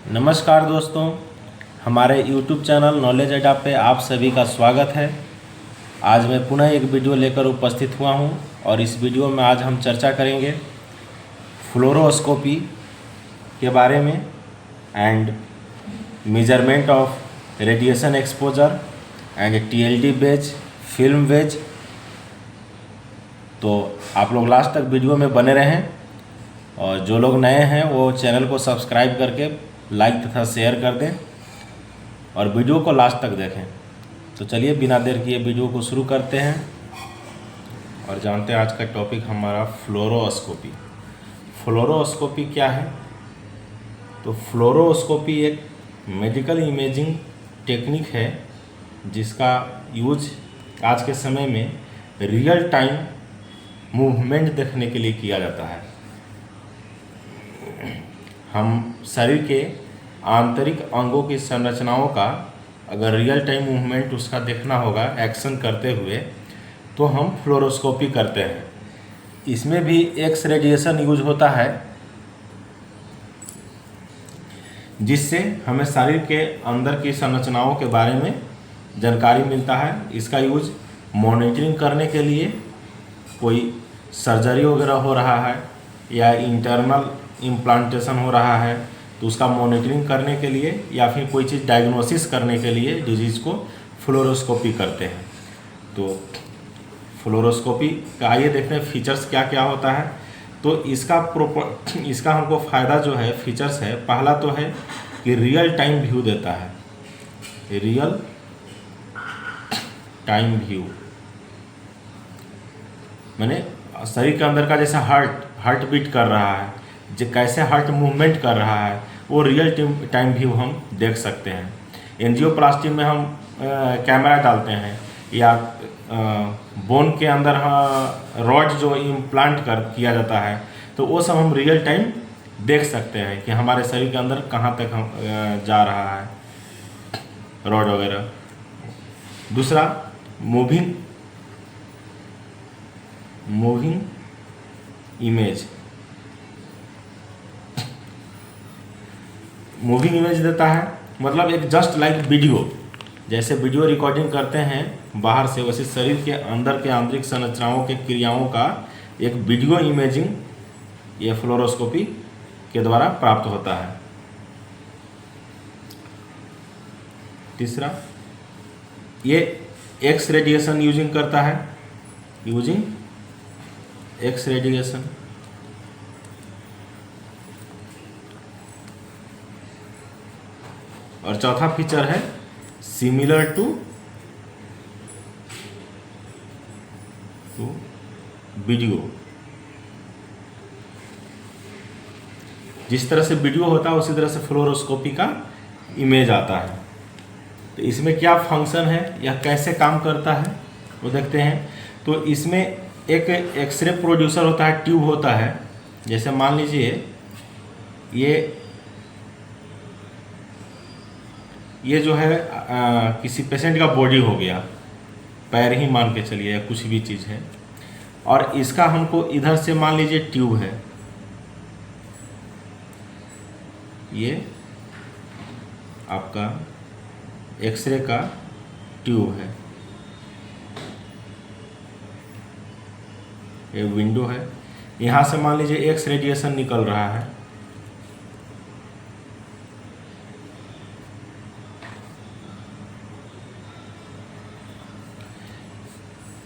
नमस्कार दोस्तों, हमारे YouTube चैनल नॉलेज अड्डा पे आप सभी का स्वागत है। आज मैं पुनः एक वीडियो लेकर उपस्थित हुआ हूं और इस वीडियो में आज हम चर्चा करेंगे फ्लोरोस्कोपी के बारे में and measurement of radiation exposure and TLD wedge, film wedge. तो आप लोग लास्ट तक वीडियो में बने रहें और जो लोग नए हैं वो चैनल को सब्सक्राइब करके लाइक तथा शेयर कर दें और वीडियो को लास्ट तक देखें। तो चलिए बिना देर किए वीडियो को शुरू करते हैं और जानते हैं आज का टॉपिक हमारा फ्लोरोस्कोपी। फ्लोरोस्कोपी क्या है? तो फ्लोरोस्कोपी एक मेडिकल इमेजिंग टेक्निक है जिसका यूज आज के समय में रियल टाइम मूवमेंट देखने के लिए किया जाता है। हम शरीर के आंतरिक अंगों की संरचनाओं का अगर रियल टाइम मूवमेंट उसका देखना होगा एक्शन करते हुए, तो हम फ्लोरोस्कोपी करते हैं। इसमें भी एक्स रेडिएशन यूज होता है जिससे हमें शरीर के अंदर की संरचनाओं के बारे में जानकारी मिलता है। इसका यूज मॉनिटरिंग करने के लिए, कोई सर्जरी वगैरह हो रहा है या इंटरनल इम्प्लांटेशन हो रहा है तो उसका मॉनिटरिंग करने के लिए, या फिर कोई चीज़ डायग्नोसिस करने के लिए डिजीज़ को फ्लोरोस्कोपी करते हैं। तो फ्लोरोस्कोपी का आइए देखते हैं फीचर्स क्या क्या होता है। तो इसका हमको फ़ायदा जो है, फीचर्स है, पहला तो है कि रियल टाइम व्यू देता है। रियल टाइम व्यू माने शरीर के अंदर का जैसा हार्ट बीट कर रहा है, जो कैसे हार्ट मूवमेंट कर रहा है, वो रियल टाइम व्यू हम देख सकते हैं। एंजियोप्लास्टी में हम कैमरा डालते हैं या बोन के अंदर रॉड जो इम्प्लांट किया जाता है, तो वो सब हम रियल टाइम देख सकते हैं कि हमारे शरीर के अंदर कहाँ तक हम जा रहा है रॉड वगैरह। दूसरा मूविंग इमेज, मूविंग इमेज देता है। मतलब एक जस्ट लाइक वीडियो, जैसे वीडियो रिकॉर्डिंग करते हैं बाहर से, वैसे शरीर के अंदर के आंतरिक संरचनाओं के क्रियाओं का एक वीडियो इमेजिंग ये फ्लोरोस्कोपी के द्वारा प्राप्त होता है। तीसरा, ये एक्स रेडिएशन यूजिंग करता है, यूजिंग एक्स रेडिएशन। और चौथा फीचर है सिमिलर टू वीडियो। जिस तरह से वीडियो होता है उसी तरह से फ्लोरोस्कोपी का इमेज आता है। तो इसमें क्या फंक्शन है या कैसे काम करता है वो देखते हैं। तो इसमें एक एक्सरे प्रोड्यूसर होता है, ट्यूब होता है। जैसे मान लीजिए ये जो है किसी पेशेंट का बॉडी हो गया, पैर ही मान के चलिए या कुछ भी चीज़ है, और इसका हमको इधर से मान लीजिए ट्यूब है, ये आपका एक्सरे का ट्यूब है, ये विंडो है। यहाँ से मान लीजिए एक्स रेडिएशन निकल रहा है,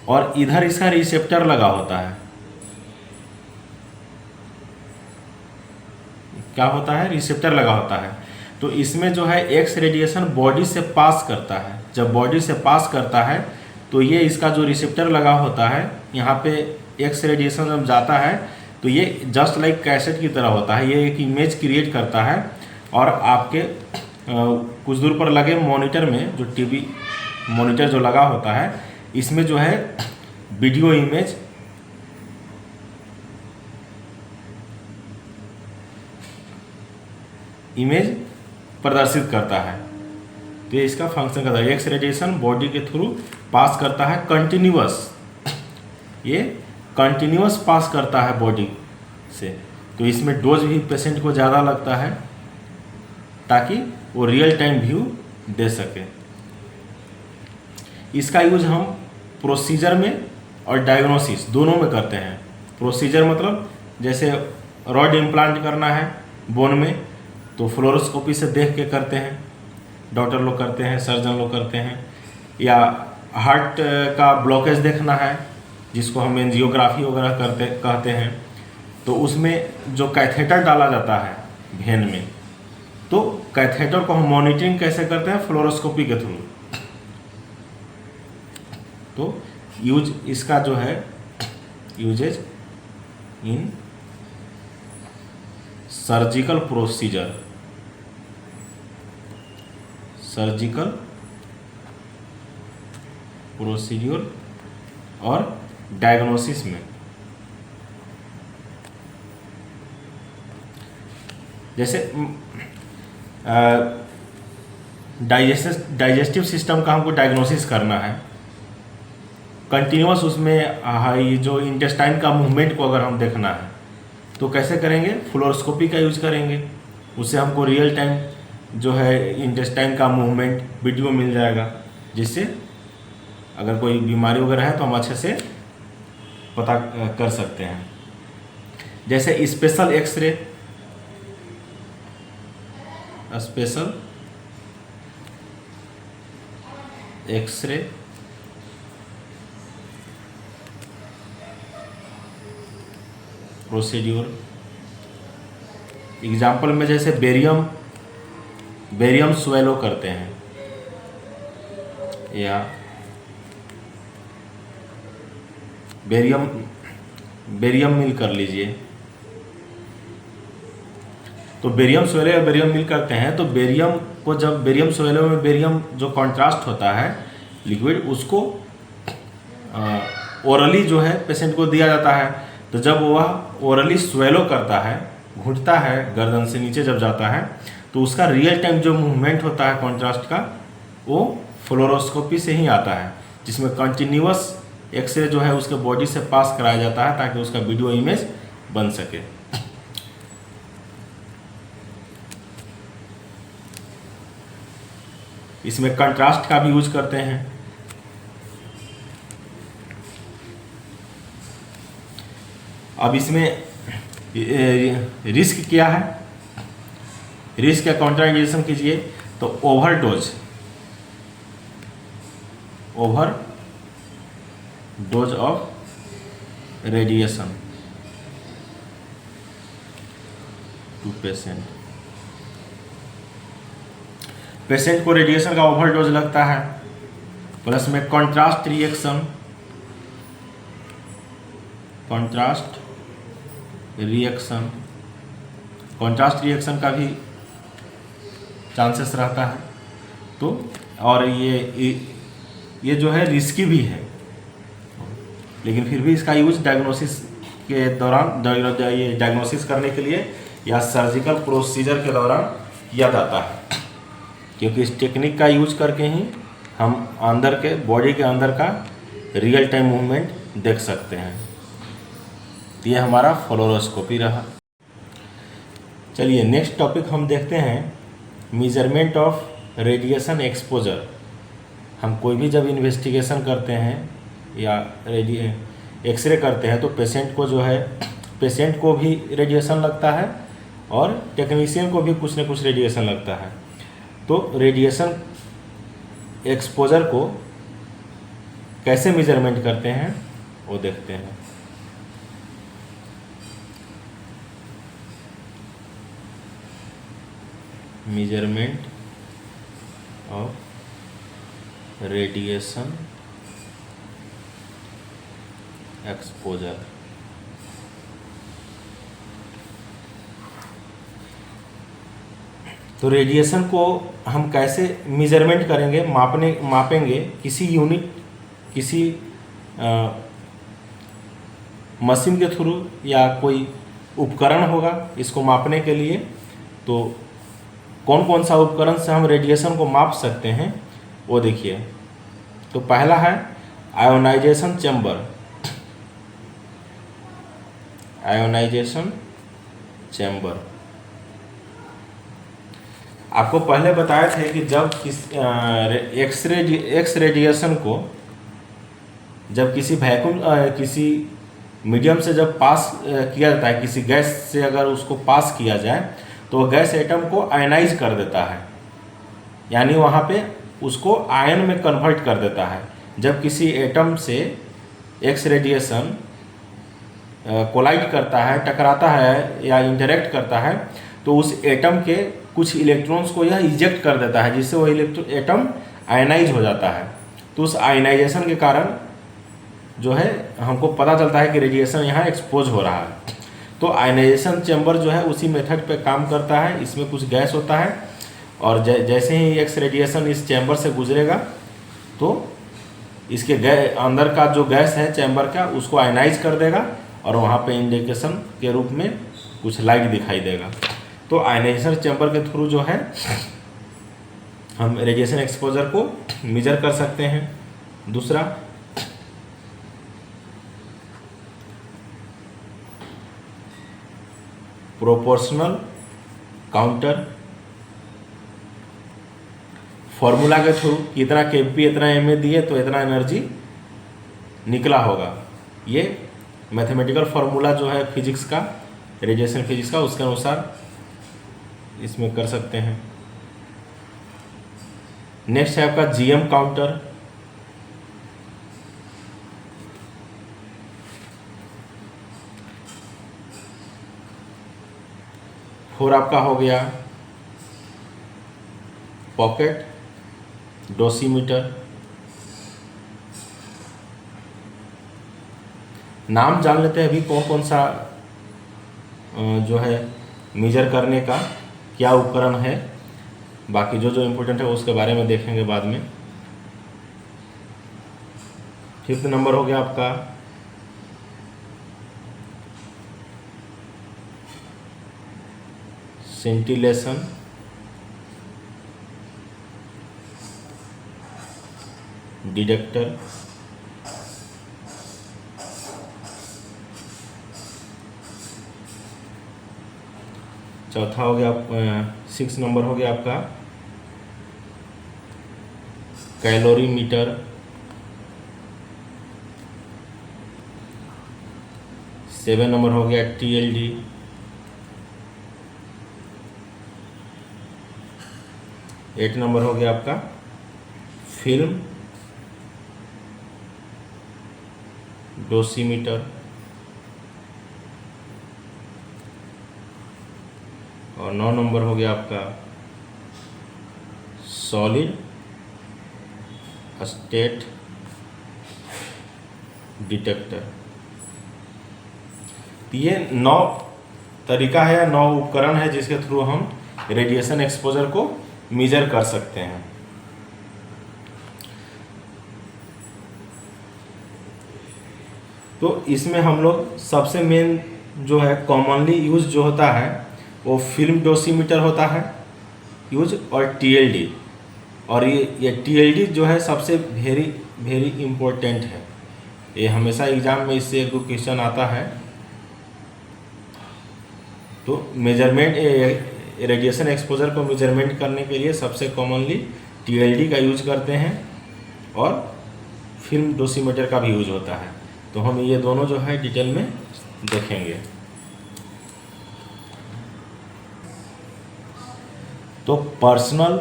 और इधर इसका रिसेप्टर लगा होता है। क्या होता है? रिसेप्टर लगा होता है। तो इसमें जो है एक्स रेडिएशन बॉडी से पास करता है। जब बॉडी से पास करता है तो ये इसका जो रिसेप्टर लगा होता है, यहाँ पे एक्स रेडिएशन जब जाता है तो ये जस्ट लाइक कैसेट की तरह होता है। ये एक इमेज क्रिएट करता है और आपके कुछ दूर पर लगे मॉनिटर में, जो टीवी मॉनिटर जो लगा होता है, इसमें जो है वीडियो इमेज प्रदर्शित करता है। तो ये इसका फंक्शन करता है। एक्स रेडिएशन बॉडी के थ्रू पास करता है कंटिन्यूअस, ये कंटिन्यूअस पास करता है बॉडी से। तो इसमें डोज भी पेशेंट को ज़्यादा लगता है ताकि वो रियल टाइम व्यू दे सके। इसका यूज हम प्रोसीजर में और डायग्नोसिस दोनों में करते हैं। प्रोसीजर मतलब जैसे रॉड इम्प्लांट करना है बोन में, तो फ्लोरोस्कोपी से देख के करते हैं, डॉक्टर लोग करते हैं, सर्जन लोग करते हैं। या हार्ट का ब्लॉकेज देखना है, जिसको हम एंजियोग्राफी वगैरह कहते हैं, तो उसमें जो कैथेटर डाला जाता है वेन में, तो कैथेटर को हम मॉनिटरिंग कैसे करते हैं? फ्लोरोस्कोपी के थ्रू। तो यूज इसका जो है यूजेज इन सर्जिकल प्रोसीजर, सर्जिकल प्रोसीड्यूर और डायग्नोसिस में। जैसे डाइजेस्टिव सिस्टम का हमको डायग्नोसिस करना है, कंटिन्यूअस उसमें ये जो इंटेस्टाइन का मूवमेंट को अगर हम देखना है तो कैसे करेंगे? फ्लोरोस्कोपी का यूज करेंगे। उससे हमको रियल टाइम जो है इंटेस्टाइन का मूवमेंट वीडियो मिल जाएगा, जिससे अगर कोई बीमारी वगैरह है तो हम अच्छे से पता कर सकते हैं। जैसे special x-ray, special x-ray procedure, example में जैसे बेरियम स्वेलो करते हैं, या बेरियम मिल कर लीजिए। तो बेरियम स्वेलो या बेरियम मिल करते हैं, तो बेरियम को जब बेरियम स्वेलो में बेरियम जो कॉन्ट्रास्ट होता है लिक्विड, उसको ओरली जो है पेशेंट को दिया जाता है। तो जब वह ओरली स्वेलो करता है, घुटता है, गर्दन से नीचे जब जाता है, तो उसका रियल टाइम जो मूवमेंट होता है कॉन्ट्रास्ट का, वो फ्लोरोस्कोपी से ही आता है, जिसमें कंटिन्यूअस एक्सरे जो है उसके बॉडी से पास कराया जाता है ताकि उसका वीडियो इमेज बन सके। इसमें कंट्रास्ट का भी यूज करते हैं। अब इसमें रिस्क क्या है? रिस्क का कॉन्ट्राइंडिकेशन कीजिए तो overdose of radiation to patient को रेडिएशन का ओवरडोज लगता है, प्लस में कॉन्ट्रास्ट रिएक्शन का भी चांसेस रहता है। तो और ये जो है रिस्की भी है, लेकिन फिर भी इसका यूज डायग्नोसिस के दौरान, ये डायग्नोसिस करने के लिए या सर्जिकल प्रोसीजर के दौरान किया जाता है, क्योंकि इस टेक्निक का यूज करके ही हम अंदर के बॉडी के अंदर का रियल टाइम मूवमेंट देख सकते हैं। ये हमारा फ्लोरोस्कोपी रहा। चलिए नेक्स्ट टॉपिक हम देखते हैं, मेजरमेंट ऑफ रेडिएशन एक्सपोजर। हम कोई भी जब इन्वेस्टिगेशन करते हैं या एक्सरे करते हैं, तो पेशेंट को भी रेडिएशन लगता है और टेक्नीशियन को भी कुछ न कुछ रेडिएशन लगता है। तो रेडिएशन एक्सपोजर को कैसे मेजरमेंट करते हैं वो देखते हैं। Measurement of radiation exposure. तो रेडिएशन को हम कैसे मेजरमेंट करेंगे, मापेंगे? किसी मशीन के थ्रू या कोई उपकरण होगा इसको मापने के लिए। तो कौन कौन सा उपकरण से हम रेडिएशन को माप सकते हैं वो देखिए। तो पहला है आयोनाइजेशन चैम्बर। आपको पहले बताए थे कि जब एक्स रेडिएशन को जब किसी वैक्यूम किसी मीडियम से जब पास किया जाता है, किसी गैस से अगर उसको पास किया जाए तो वह गैस एटम को आयनाइज कर देता है, यानी वहाँ पे उसको आयन में कन्वर्ट कर देता है। जब किसी एटम से एक्स रेडिएशन कोलाइड करता है, टकराता है या इंटरेक्ट करता है, तो उस एटम के कुछ इलेक्ट्रॉन्स को यह इजेक्ट कर देता है, जिससे वह एटम आयनाइज हो जाता है। तो उस आयनाइजेशन के कारण जो है हमको पता चलता है कि रेडिएशन यहाँ एक्सपोज हो रहा है। तो आयनाइजेशन चैम्बर जो है उसी मेथड पे काम करता है। इसमें कुछ गैस होता है और जैसे ही एक्स रेडिएशन इस चैम्बर से गुजरेगा तो इसके अंदर का जो गैस है चैम्बर का उसको आयनाइज कर देगा और वहाँ पे इंडिकेशन के रूप में कुछ लाइट दिखाई देगा। तो आयनाइजेशन चैम्बर के थ्रू जो है हम रेडिएशन एक्सपोजर को मेजर कर सकते हैं। दूसरा, प्रोपोर्शनल काउंटर, फॉर्मूला के थ्रू कितना केपी इतना एमए दिए तो इतना एनर्जी निकला होगा। ये मैथमेटिकल फार्मूला जो है फिजिक्स का, रेडिएशन फिजिक्स का, उसके अनुसार इसमें कर सकते हैं। नेक्स्ट है आपका जीएम काउंटर। फोर आपका हो गया पॉकेट डोसीमीटर। नाम जान लेते हैं अभी कौन कौन सा जो है मेजर करने का क्या उपकरण है। बाकी जो जो इम्पोर्टेंट है उसके बारे में देखेंगे बाद में। फिफ्थ नंबर हो गया आपका सेंटिलेशन। डिटेक्टर। चौथा हो गया 6 नंबर हो गया आपका कैलोरीमीटर। 7 नंबर हो गया TLD। 8 नंबर हो गया आपका फिल्म डोसीमीटर। और 9 नंबर हो गया आपका सॉलिड स्टेट डिटेक्टर। ये 9 तरीका है या 9 उपकरण है जिसके थ्रू हम रेडिएशन एक्सपोजर को मेजर कर सकते हैं। तो इसमें हम लोग सबसे मेन जो है कॉमनली यूज जो होता है वो फिल्म डोसीमीटर होता है यूज, और TLD। और ये TLD जो है सबसे वेरी इम्पोर्टेंट है। ये हमेशा एग्जाम में इससे एक दो क्वेश्चन आता है। तो मेजरमेंट रेडिएशन एक्सपोजर को मेजरमेंट करने के लिए सबसे कॉमनली TLD का यूज करते हैं और फिल्म डोसीमीटर का भी यूज होता है। तो हम ये दोनों जो है डिटेल में देखेंगे। तो पर्सनल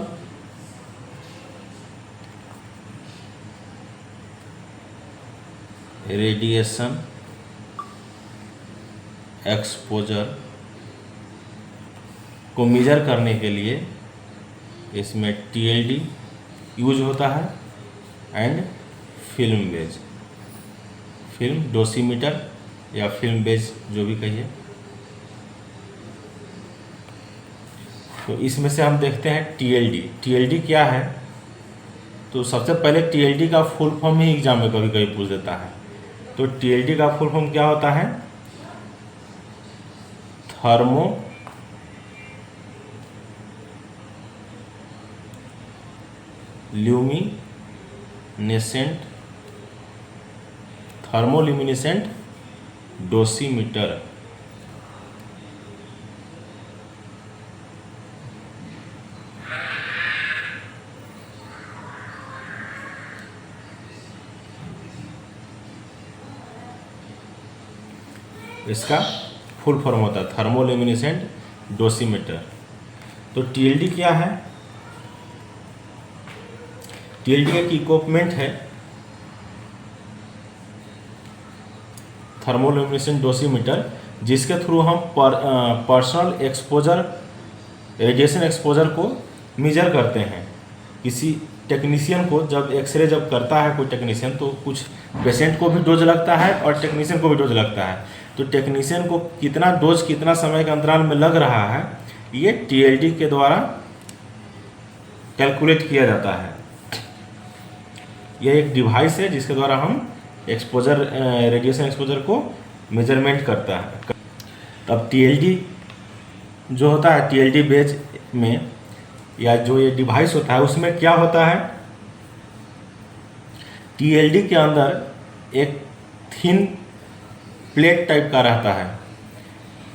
रेडिएशन एक्सपोजर को मेजर करने के लिए इसमें TLD यूज होता है and film badge, film dosimeter या फिल्म बेज जो भी कहिए। तो इसमें से हम देखते हैं TLD। TLD क्या है? तो सबसे पहले TLD का फुल फॉर्म ही एग्जाम में कभी कभी पूछ देता है। तो TLD का फुल फॉर्म क्या होता है? Thermo thermoluminescent dosimeter. इसका फुल फॉर्म होता है थर्मोल्यूमिनेसेंट डोसीमीटर। तो टीएलडी क्या है? टीएलडी एक इक्विपमेंट है थर्मोल्यूमिनेसेंट डोसीमीटर, जिसके थ्रू हम पर्सनल एक्सपोजर, रेडिएशन एक्सपोजर को मेजर करते हैं। किसी टेक्नीशियन को जब एक्सरे जब करता है कोई टेक्नीशियन, तो कुछ पेशेंट को भी डोज लगता है और टेक्नीशियन को भी डोज लगता है। तो टेक्नीशियन को कितना डोज कितना समय के अंतराल में लग रहा है, ये टीएलडी के द्वारा कैलकुलेट किया जाता है। यह एक डिवाइस है जिसके द्वारा हम एक्सपोजर, रेडिएशन एक्सपोजर को मेजरमेंट करता है। तब टीएलडी जो होता है, टीएलडी बेज में या जो ये डिवाइस होता है उसमें क्या होता है, टीएलडी के अंदर एक थिन प्लेट टाइप का रहता है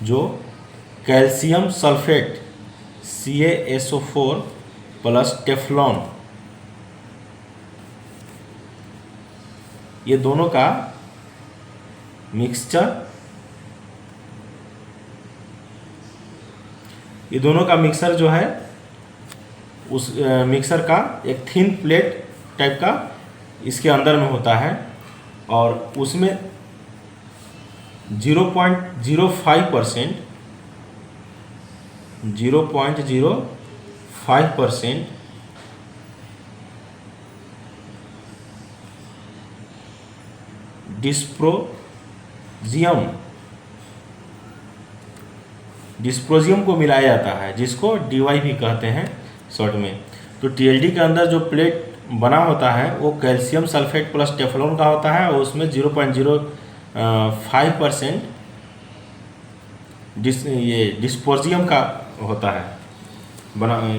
जो calcium sulphate CaSO4 plus Teflon, ये दोनों का मिक्सर जो है, उस मिक्सर का एक थिन प्लेट टाइप का इसके अंदर में होता है और उसमें 0.05% डिस्प्रोजियम को मिलाया जाता है, जिसको DY भी कहते हैं शॉर्ट में। तो टीएलडी के अंदर जो प्लेट बना होता है वो कैल्शियम सल्फेट प्लस टेफ्लॉन का होता है और उसमें 0.05% डिस्प्रोजियम का होता है,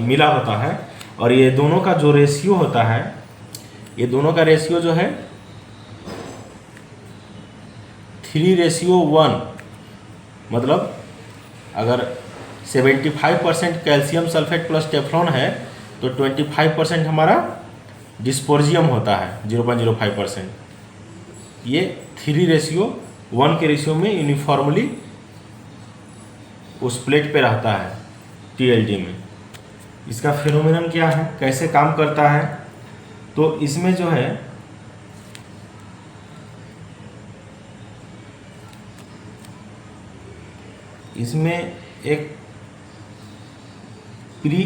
मिला होता है। और ये दोनों का जो रेशियो होता है, ये दोनों का रेशियो जो है 3:1, मतलब अगर 75% कैल्शियम सल्फेट प्लस टेफ्लॉन है तो 25% हमारा डिस्प्रोजियम होता है 0.05%। ये 3:1 के रेशियो में यूनिफॉर्मली उस प्लेट पे रहता है टीएलडी में। इसका फिनोमिनन क्या है, कैसे काम करता है? तो इसमें जो है इसमें एक प्री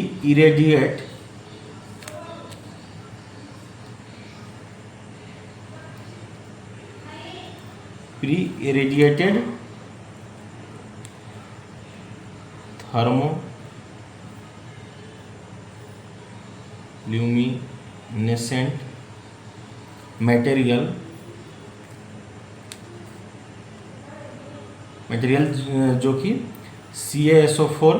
इरेडिएटेड थर्मोल्यूमिनेसेंट मटेरियल जो कि CaSO4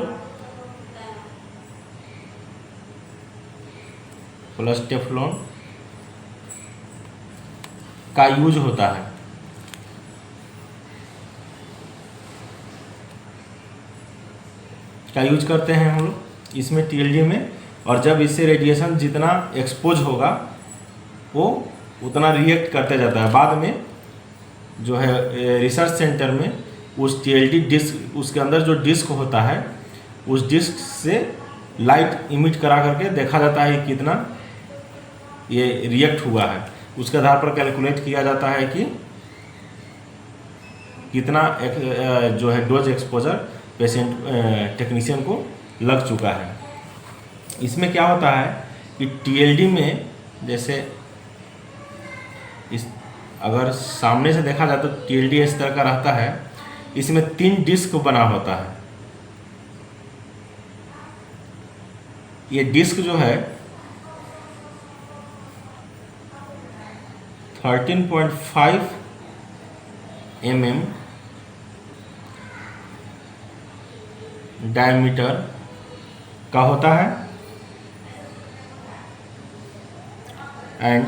प्लस टेफ्लॉन का यूज होता है। क्या यूज करते हैं हम लोग इसमें टीएलडी में, और जब इससे रेडिएशन जितना एक्सपोज होगा वो उतना रिएक्ट करते जाता है। बाद में जो है रिसर्च सेंटर में उस टीएलडी डिस्क, उसके अंदर जो डिस्क होता है, उस डिस्क से लाइट इमिट करा करके देखा जाता है कि कितना ये रिएक्ट हुआ है। उसके आधार पर कैलकुलेट किया जाता है कि कितना जो है डोज एक्सपोजर पेशेंट टेक्नीशियन को लग चुका है। इसमें क्या होता है कि टीएलडी में जैसे इस अगर सामने से देखा जाए तो टीएलडी इस तरह का रहता है। इसमें 3 डिस्क बना होता है। ये डिस्क जो है 13.5 mm डायमीटर का होता है एंड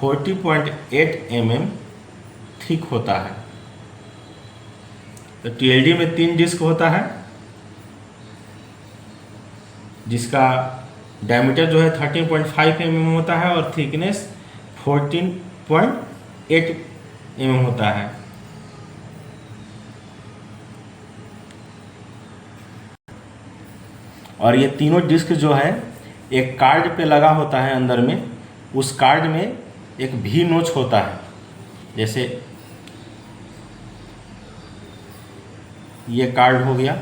40.8 mm थिक होता है। तो टीएलडी में 3 डिस्क होता है जिसका डायमीटर जो है 13.5 mm होता है और थिकनेस 14.8 mm होता है। और ये तीनों डिस्क जो है एक कार्ड पे लगा होता है अंदर में, उस कार्ड में एक भी नोच होता है, जैसे ये कार्ड हो गया,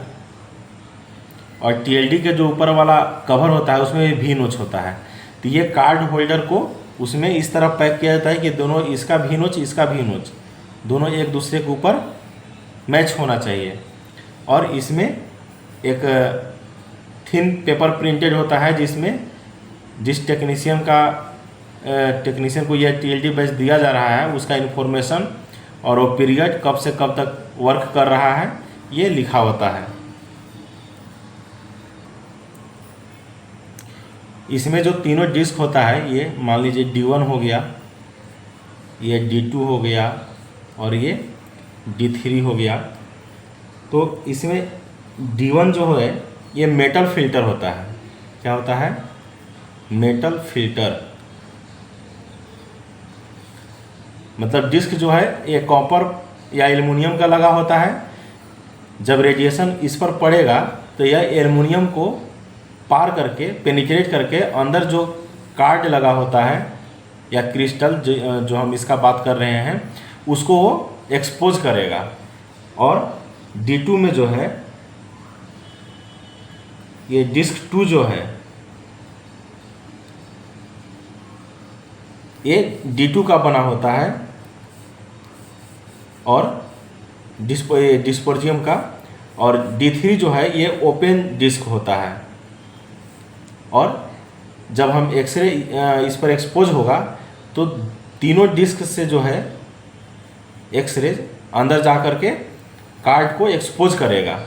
और टीएलडी के जो ऊपर वाला कवर होता है उसमें भी नोच होता है। तो ये कार्ड होल्डर को उसमें इस तरह पैक किया जाता है कि दोनों, इसका भी नोच इसका भी नोच, दोनों एक दूसरे के ऊपर मैच होना चाहिए। और इसमें एक थिन पेपर प्रिंटेड होता है जिसमें जिस टेक्नीशियन को यह टीएलडी बैच दिया जा रहा है उसका इन्फॉर्मेशन और वो पीरियड कब से कब तक वर्क कर रहा है ये लिखा होता है। इसमें जो तीनों डिस्क होता है, ये मान लीजिए D1 हो गया, ये D2 हो गया और ये D3 हो गया। तो इसमें D1 जो है ये मेटल फिल्टर होता है। क्या होता है? Metal filter. मतलब डिस्क जो है ये कॉपर या एल्युमिनियम का लगा होता है। जब रेडिएशन इस पर पड़ेगा तो यह एल्युमिनियम को पार करके, पेनिट्रेट करके अंदर जो कार्ड लगा होता है या क्रिस्टल जो हम इसका बात कर रहे हैं उसको वो एक्सपोज करेगा। और D2 में जो है ये डिस्क 2 जो है ये D2 का बना होता है और डिस्पोर्जियम का, और D3 जो है ये ओपन डिस्क होता है। और जब हम एक्सरे इस पर एक्सपोज होगा तो तीनों डिस्क से जो है एक्सरे अंदर जा कर के कार्ड को एक्सपोज करेगा।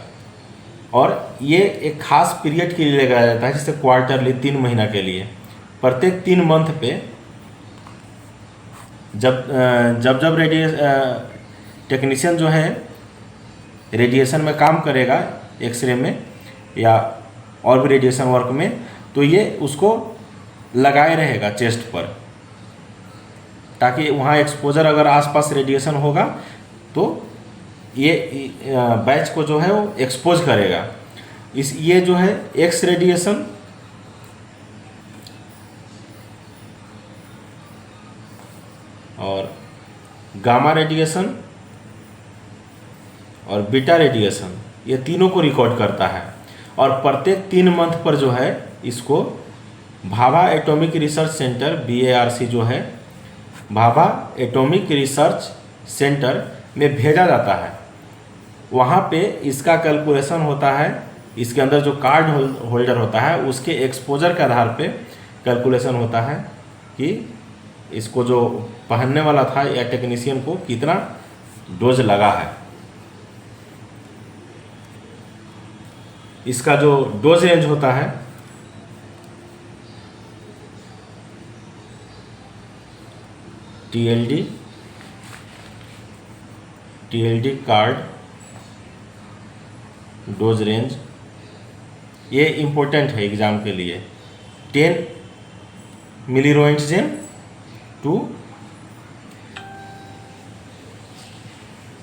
और ये एक खास पीरियड के लिए लगाया जाता है, जैसे क्वार्टरली 3 महीना के लिए। प्रत्येक 3 मंथ पे जब टेक्नीशियन जो है रेडिएशन में काम करेगा, एक्सरे में या और भी रेडिएशन वर्क में, तो ये उसको लगाए रहेगा चेस्ट पर, ताकि वहाँ एक्सपोजर अगर आसपास रेडिएशन होगा तो ये बैच को जो है वो एक्सपोज करेगा। ये जो है एक्स रेडिएशन और गामा रेडिएशन और बीटा रेडिएशन, ये तीनों को रिकॉर्ड करता है। और प्रत्येक 3 मंथ पर जो है इसको Bhabha atomic research centre BARC जो है भाभा एटॉमिक रिसर्च सेंटर में भेजा जाता है। वहाँ पे इसका कैलकुलेशन होता है, इसके अंदर जो कार्ड होल्डर होता है उसके एक्सपोजर के आधार पे कैलकुलेशन होता है कि इसको जो पहनने वाला था या टेक्नीशियन को कितना डोज लगा है। इसका जो डोज रेंज होता है TLD कार्ड डोज रेंज, ये इम्पोर्टेंट है एग्ज़ाम के लिए। 10 मिलीरोएंट्जेन टू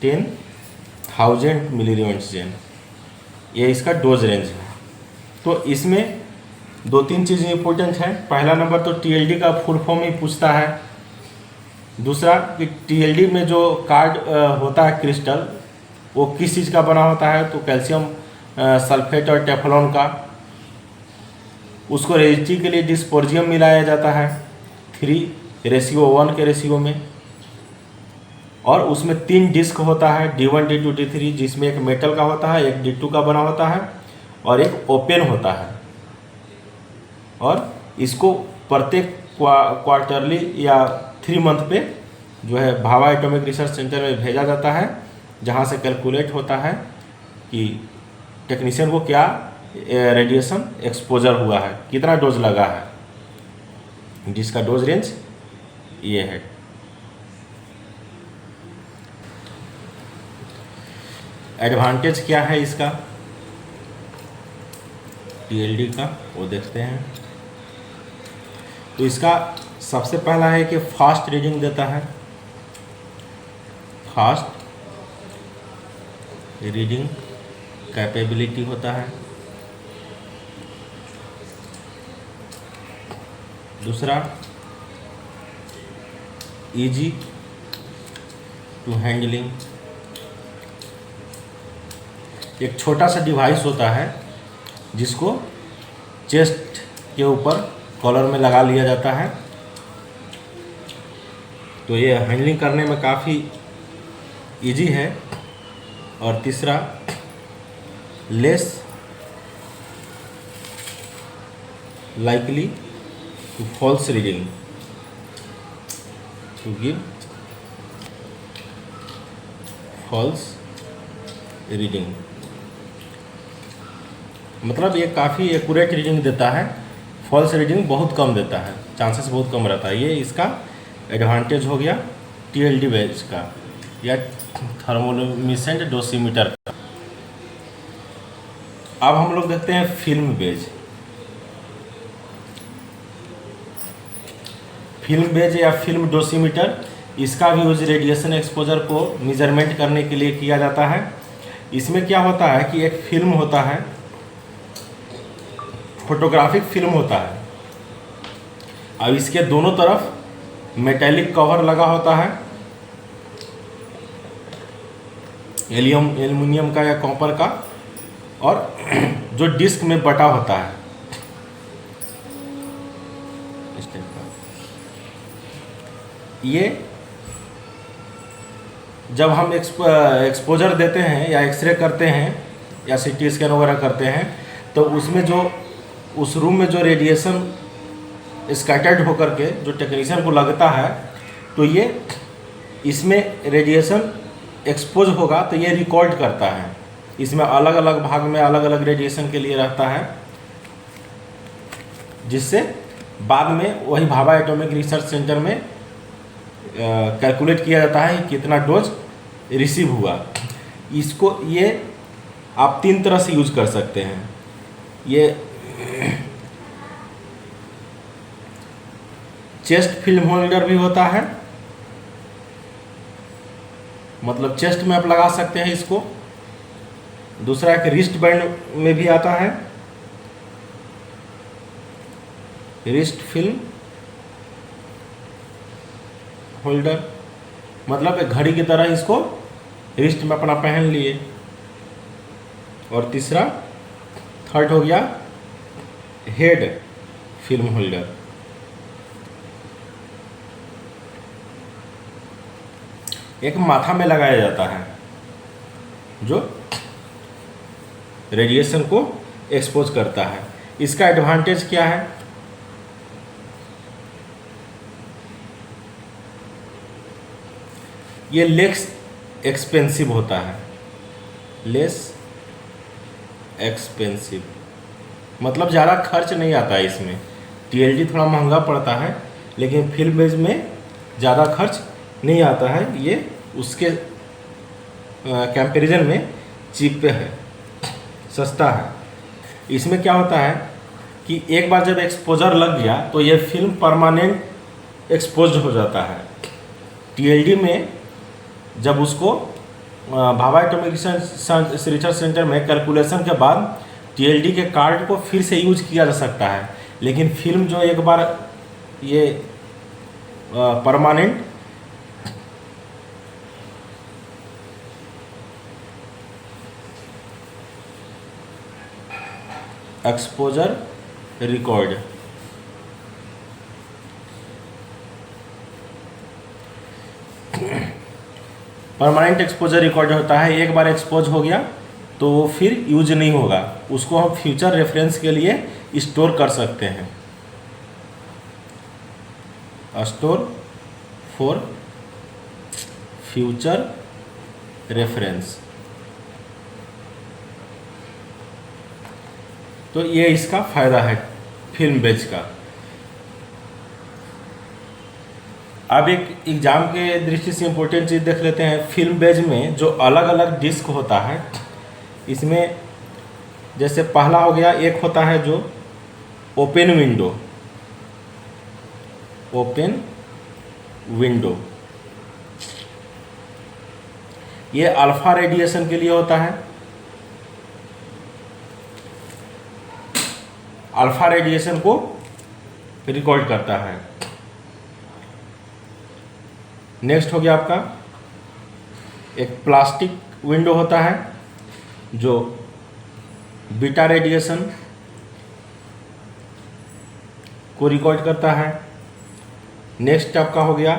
10,000 मिलीरोएंट्जेन, ये इसका डोज रेंज है। तो इसमें 2-3 चीज़ें इंपॉर्टेंट हैं। पहला नंबर तो TLD का फुल फॉर्म ही पूछता है। दूसरा कि TLD में जो कार्ड होता है क्रिस्टल, वो किस चीज़ का बना होता है, तो कैल्शियम सल्फेट और टेफ्लॉन का। उसको रेजिस्टी के लिए डिस्पोर्जियम मिलाया जाता है 3:1 के रेशियो में। और उसमें 3 डिस्क होता है D1, D2, D3, जिसमें एक मेटल का होता है, एक D2 का बना होता है और एक ओपन होता है। और इसको प्रत्येक क्वार्टरली या 3 मंथ पे जो है भाभा एटॉमिक रिसर्च सेंटर में भेजा जाता है, जहाँ से कैलकुलेट होता है कि टेक्नीशियन को क्या रेडिएशन एक्सपोजर हुआ है, कितना डोज लगा है, जिसका डोज रेंज ये है। एडवांटेज क्या है इसका TLD का, वो देखते हैं। तो इसका सबसे पहला है कि फास्ट रीडिंग देता है, फास्ट रीडिंग कैपेबिलिटी होता है। दूसरा इजी टू हैंडलिंग। एक छोटा सा डिवाइस होता है जिसको चेस्ट के ऊपर कॉलर में लगा लिया जाता है, तो ये हैंडलिंग करने में काफ़ी इजी है। और तीसरा less likely to false reading to give false reading, मतलब ये काफ़ी एक्यूरेट रीडिंग देता है, फॉल्स रीडिंग बहुत कम देता है, चांसेस बहुत कम रहता है। ये इसका एडवांटेज हो गया टीएलडी बेज का या थर्मोलुमिनेसेंट डोसीमीटर का। अब हम लोग देखते हैं फिल्म बेज। फिल्म बेज या फिल्म डोसीमीटर, इसका भी यूज रेडिएशन एक्सपोजर को मेजरमेंट करने के लिए किया जाता है। इसमें क्या होता है कि एक फिल्म होता है, फोटोग्राफिक फिल्म होता है, अब इसके दोनों तरफ मेटेलिक कवर लगा होता है, एल्युमिनियम का या कॉपर का, और जो डिस्क में बटा होता है इस टाइप का। ये जब हम एक्सपोजर देते हैं या एक्सरे करते हैं या सीटी स्कैन वगैरह करते हैं, तो उसमें जो उस रूम में जो रेडिएशन स्कैटर्ड होकर के जो टेक्नीशियन को लगता है, तो ये इसमें रेडिएशन एक्सपोज होगा तो ये रिकॉर्ड करता है। इसमें अलग अलग भाग में अलग अलग रेडिएशन के लिए रहता है, जिससे बाद में वही भाभा एटॉमिक रिसर्च सेंटर में कैलकुलेट किया जाता है कि कितना डोज रिसीव हुआ। इसको ये आप 3 तरह से यूज कर सकते हैं। ये चेस्ट फिल्म होल्डर भी होता है, मतलब चेस्ट में आप लगा सकते हैं इसको। दूसरा एक रिस्ट बैंड में भी आता है, रिस्ट फिल्म होल्डर, मतलब एक घड़ी की तरह इसको रिस्ट में अपना पहन लिए। और तीसरा थर्ड हो गया हेड फिल्म होल्डर। एक माथा में लगाया जाता है जो रेडिएशन को एक्सपोज करता है। इसका एडवांटेज क्या है? ये लेस एक्सपेंसिव होता है, लेस एक्सपेंसिव मतलब ज़्यादा खर्च नहीं आता है इसमें। टीएलडी थोड़ा महंगा पड़ता है, लेकिन फिल्म बेज में ज़्यादा खर्च नहीं आता है। ये उसके कंपैरिजन में चीप पे है, सस्ता है। इसमें क्या होता है कि एक बार जब एक्सपोजर लग गया तो ये फिल्म परमानेंट एक्सपोज हो जाता है। टीएलडी में जब उसको भाभा एटॉमिक रिसर्च सेंटर में कैलकुलेशन के बाद टीएलडी के कार्ड को फिर से यूज किया जा सकता है, लेकिन फिल्म जो एक बार ये permanent exposure record, permanent exposure record होता है। एक बार एक्सपोज हो गया तो वो फिर यूज नहीं होगा, उसको हम फ्यूचर रेफरेंस के लिए स्टोर कर सकते हैं। स्टोर फॉर फ्यूचर रेफरेंस, तो ये इसका फ़ायदा है फिल्म बेज का। अब एक एग्ज़ाम के दृष्टि से इम्पोर्टेंट चीज़ देख लेते हैं। फिल्म बेज में जो अलग अलग डिस्क होता है, इसमें जैसे पहला हो गया, एक होता है जो ओपन विंडो, ओपन विंडो, ये अल्फा रेडिएशन के लिए होता है। अल्फा रेडिएशन को रिकॉर्ड करता है। नेक्स्ट हो गया आपका एक प्लास्टिक विंडो होता है जो बीटा रेडिएशन को रिकॉर्ड करता है। नेक्स्ट आपका हो गया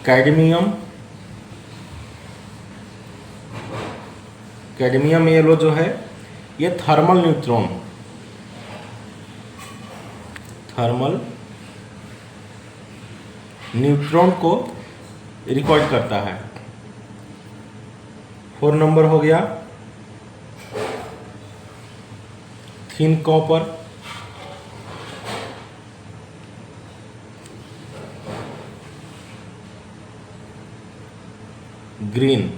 कैडमियम येलो जो है ये थर्मल न्यूट्रॉन को रिकॉर्ड करता है। 4 नंबर हो गया thin copper green.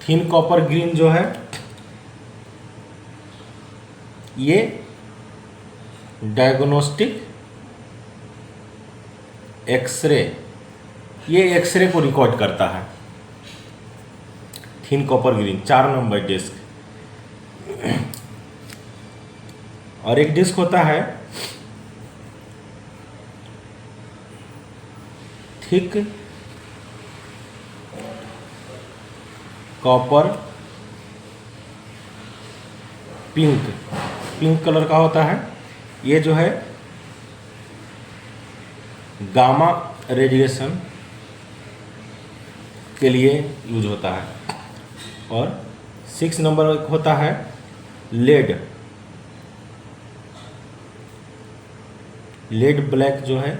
Thin copper green जो है ये डायग्नोस्टिक एक्सरे को रिकॉर्ड करता है। Thin copper green 4 number disk. और एक डिस्क होता है थिक कॉपर पिंक कलर का होता है। ये जो है गामा रेडिएशन के लिए यूज होता है। और 6 नंबर होता है लेड ब्लैक जो है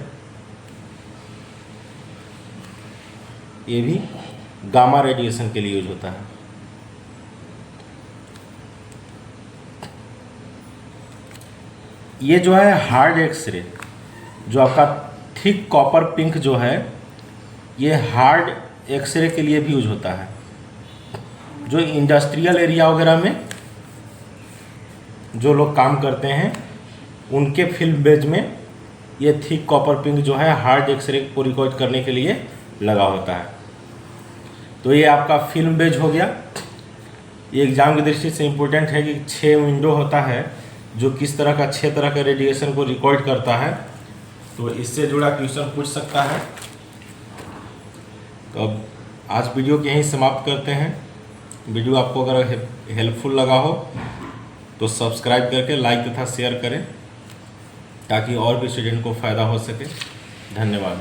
ये भी गामा रेडिएशन के लिए यूज होता है। ये जो है हार्ड एक्सरे जो आपका थिक कॉपर पिंक जो है ये हार्ड एक्सरे के लिए भी यूज होता है। जो इंडस्ट्रियल एरिया वगैरह में जो लोग काम करते हैं उनके फिल्म बेज में ये थिक कॉपर पिंक जो है हार्ड एक्सरे को रिकॉर्ड करने के लिए लगा होता है। तो ये आपका फिल्म बेज हो गया। ये एग्ज़ाम की दृष्टि से इम्पोर्टेंट है कि 6 विंडो होता है जो किस तरह का 6 तरह के रेडिएशन को रिकॉर्ड करता है। तो इससे जुड़ा क्वेश्चन पूछ सकता है। तो अब आज वीडियो को यहीं समाप्त करते हैं। वीडियो आपको अगर हेल्पफुल लगा हो तो सब्सक्राइब करके लाइक तथा शेयर करें ताकि और भी स्टूडेंट को फ़ायदा हो सके। धन्यवाद।